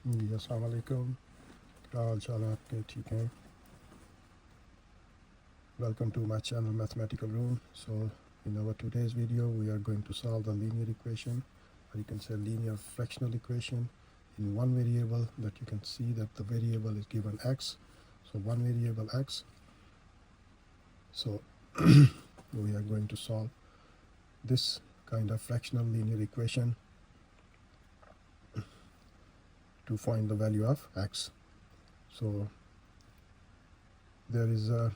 जी अस्सलाम वालेकुम। क्या हाल चाल है आपके? ठीक हैं? Welcome to my channel Mathematical Room. So in our today's video we are going to solve the linear equation, or you can say linear fractional equation, in one variable. That you can see that the variable is given x, so one variable x. So we are going to solve this kind of fractional linear equation to find the value of x. So there is a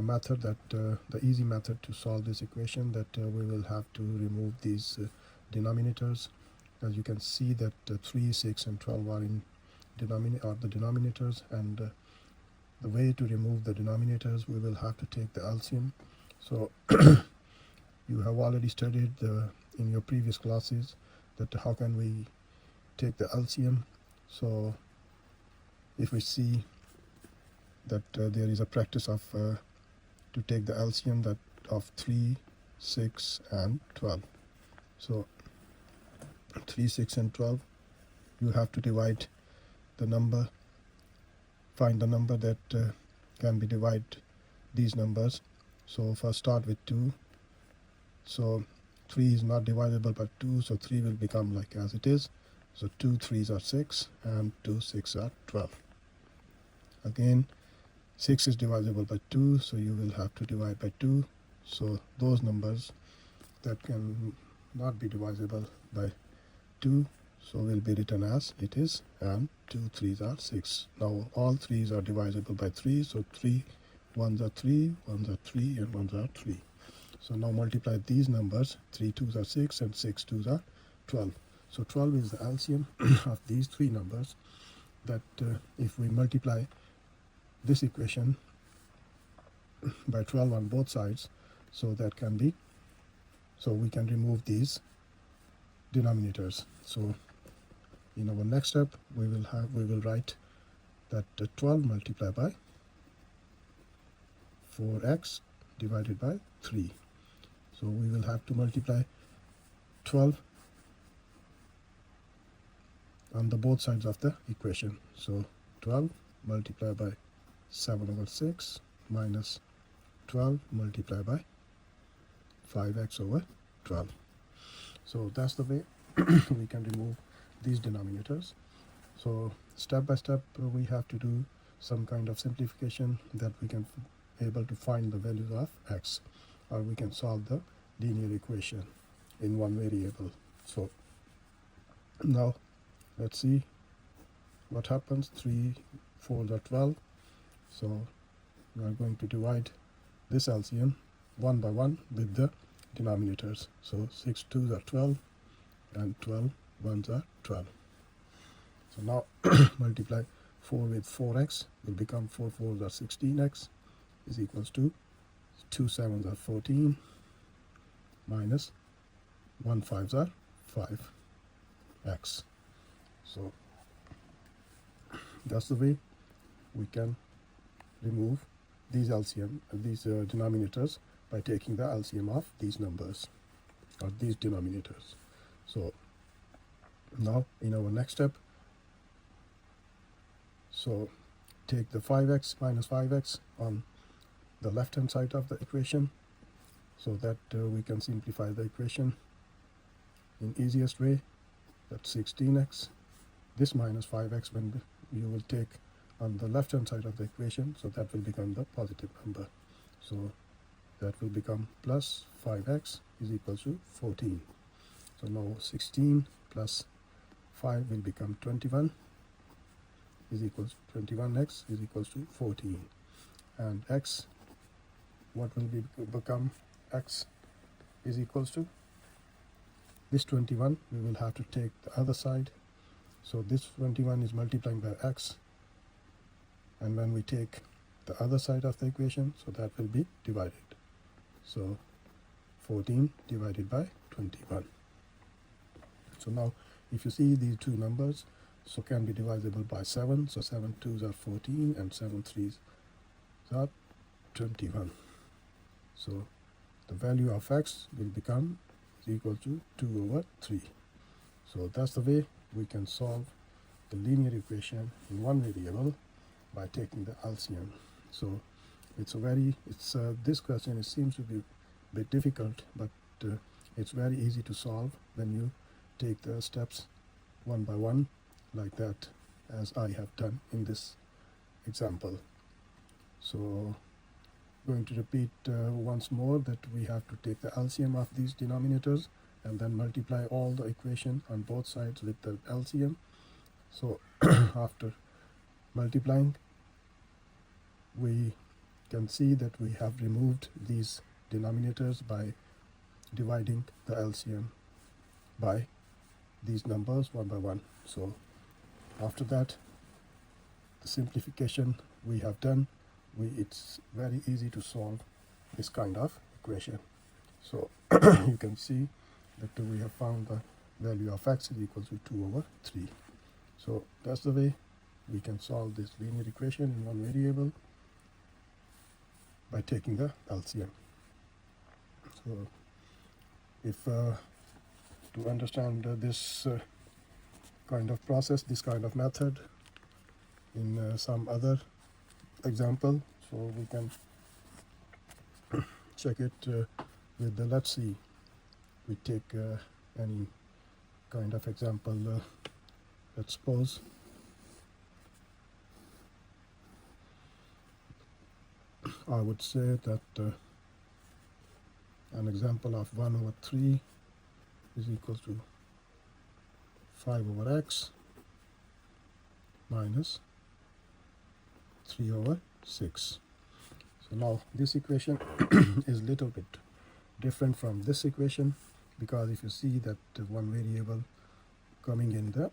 method that the easy method to solve this equation, that we will have to remove these denominators. As you can see that 3, 6 and 12 are in the denominators, and the way to remove the denominators, we will have to take the LCM. So you have already studied in your previous classes that how can we take the LCM. So if we see that there is a practice of to take the LCM that of 3, 6 and 12. So 3, 6 and 12, you have to divide the number, find the number that can be divided these numbers. So first start with 2. So 3 is not divisible by 2, so 3 will become like as it is. So 2 3s are 6 and 2 6 are 12. Again, 6 is divisible by 2, so you will have to divide by 2. So those numbers that can not be divisible by 2, so will be written as it is, and 2 3s are 6. Now all 3s are divisible by 3, so 3 1s are 3, 1s are 3 and 1s are 3. So now multiply these numbers, 3 2s are 6 and 6 2s are 12. So 12 is the LCM of these three numbers. That if we multiply this equation by 12 on both sides, so that can be, so we can remove these denominators. So in our next step we will write that 12 multiplied by 4x divided by 3. So we will have to multiply 12 on the both sides of the equation. So 12 multiplied by 7/6 minus 12 multiplied by 5x/12. So that's the way we can remove these denominators. So step by step we have to do some kind of simplification, that we can able to find the values of x, or we can solve the linear equation in one variable. So now let's see what happens. 3 4s are 12. So we are going to divide this LCM one by one with the denominators. So 6 2s are 12 and 12 1s are 12. So now multiply 4 with 4x will become 4 4s are 16x is equals to 2 7s are 14 minus 1 5s are 5x. So that's the way we can remove these denominators, by taking the LCM of these numbers or these denominators. So now in our next step, so take the 5x minus 5x on the left hand side of the equation, so that we can simplify the equation in easiest way. That's 16x. This minus 5x, when you will take on the left hand side of the equation, so that will become the positive number. So that will become plus 5x is equal to 14. So now 16 plus 5 will become 21 is equals to 21x is equals to 14. And x, what will become x is equals to this 21, we will have to take the other side. So this 21 is multiplying by x, and when we take the other side of the equation, so that will be divided. So 14 divided by 21. So now if you see these two numbers, so can be divisible by 7. So 7 2s are 14 and 7 3s are 21. So the value of x will become equal to 2/3. So that's the way we can solve the linear equation in one variable by taking the LCM. So this question, it seems to be a bit difficult, but it's very easy to solve when you take the steps one by one like that, as I have done in this example. So going to repeat once more that we have to take the LCM of these denominators and then multiply all the equation on both sides with the LCM. So after multiplying, we can see that we have removed these denominators by dividing the LCM by these numbers one by one. So after that, the simplification we have done, it's very easy to solve this kind of equation. So you can see that we have found the value of x is equal to 2/3. So that's the way we can solve this linear equation in one variable by taking the LCM. So if to understand this kind of process, this kind of method in some other example, so we can check it with the, let's see, we take any kind of example. Let's suppose I would say that an example of 1/3 is equal to 5/x minus 3/6. So now this equation is a little bit different from this equation, because if you see that one variable coming in the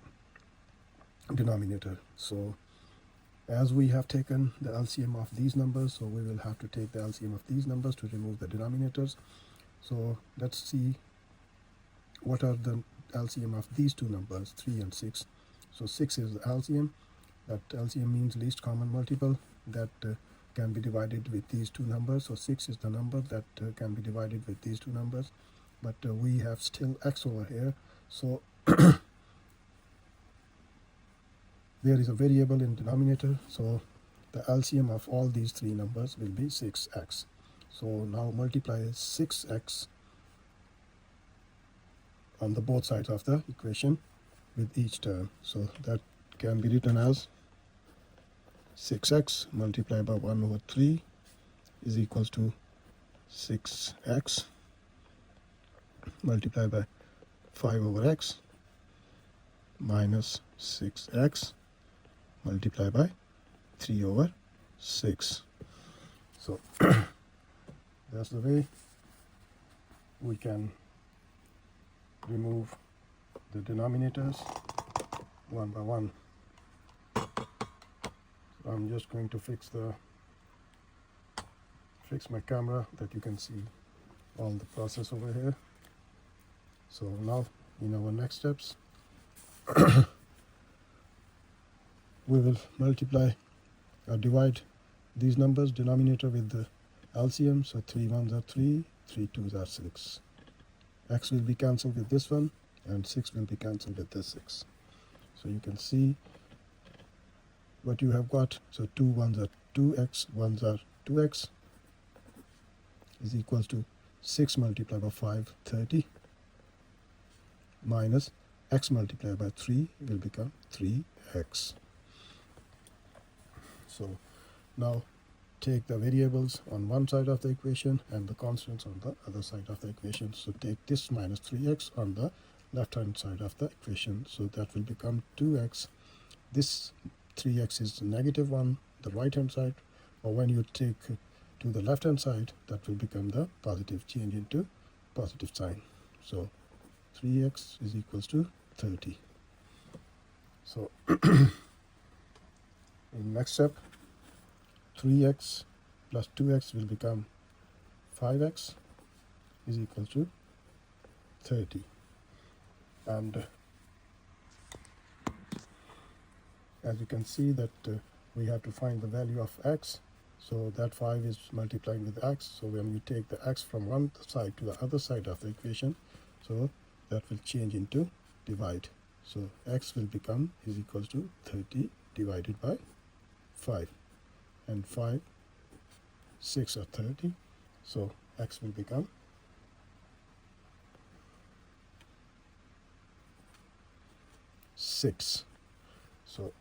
denominator, so as we have taken the LCM of these numbers, so we will have to take the LCM of these numbers to remove the denominators. So let's see what are the LCM of these two numbers, 3 and 6. So 6 is the LCM. That LCM means least common multiple that can be divided with these two numbers. So 6 is the number that can be divided with these two numbers. But we have still x over here. So there is a variable in denominator. So the LCM of all these three numbers will be 6x. So now multiply 6x on the both sides of the equation with each term. So that can be written as 6x multiplied by 1/3 is equals to 6x multiplied by 5/x minus 6x multiplied by 3/6. So that's the way we can remove the denominators one by one. So I'm just going to fix my camera that you can see all the process over here. So now in our next steps we will multiply or divide these numbers denominator with the LCM. So 3 1s are 3, 3 2s are 6. X will be cancelled with this one and 6 will be cancelled with this 6. So you can see what you have got. So 2 1s are 2x, 1s are 2x is equals to 6 multiplied by 5, 30, minus x multiplied by 3 will become 3x. So now take the variables on one side of the equation and the constants on the other side of the equation. So take this minus 3x on the left hand side of the equation. So that will become 2x. This 3x is negative 1, the right hand side, or when you take to the left hand side, that will become the positive, change into positive sign. So 3x is equals to 30. So in next step, 3x plus 2x will become 5x is equal to 30. And as you can see that we have to find the value of x. So that 5 is multiplying with x. So when we take the x from one side to the other side of the equation, so that will change into divide. So x will become is equals to 30 divided by 5, and 5, 6 are 30, so x will become 6. So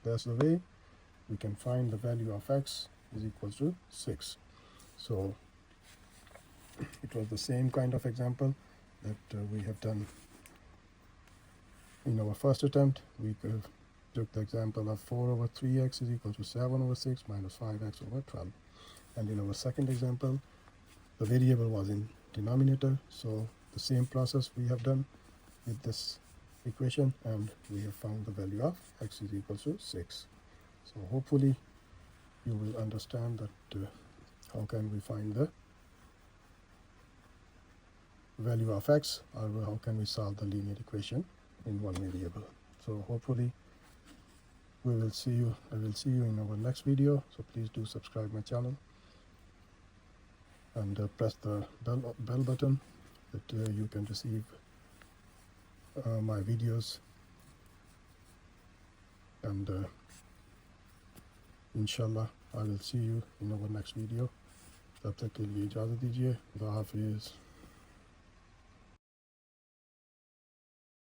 that's the way we can find the value of x is equals to 6. So it was the same kind of example that we have done in our first attempt. We could have took the example of 4 over 3x is equal to 7 over 6 minus 5x over 12. And in our second example, the variable was in denominator, so the same process we have done with this equation, and we have found the value of x is equal to 6. So hopefully you will understand that how can we find the value of x, or how can we solve the linear equation in one variable. So hopefully I will see you in our next video. So please do subscribe my channel and press the bell button that you can receive my videos, and inshallah I will see you in our next video. तब तक के लिए इजाज़त दीजिए। खुदा हाफिज़।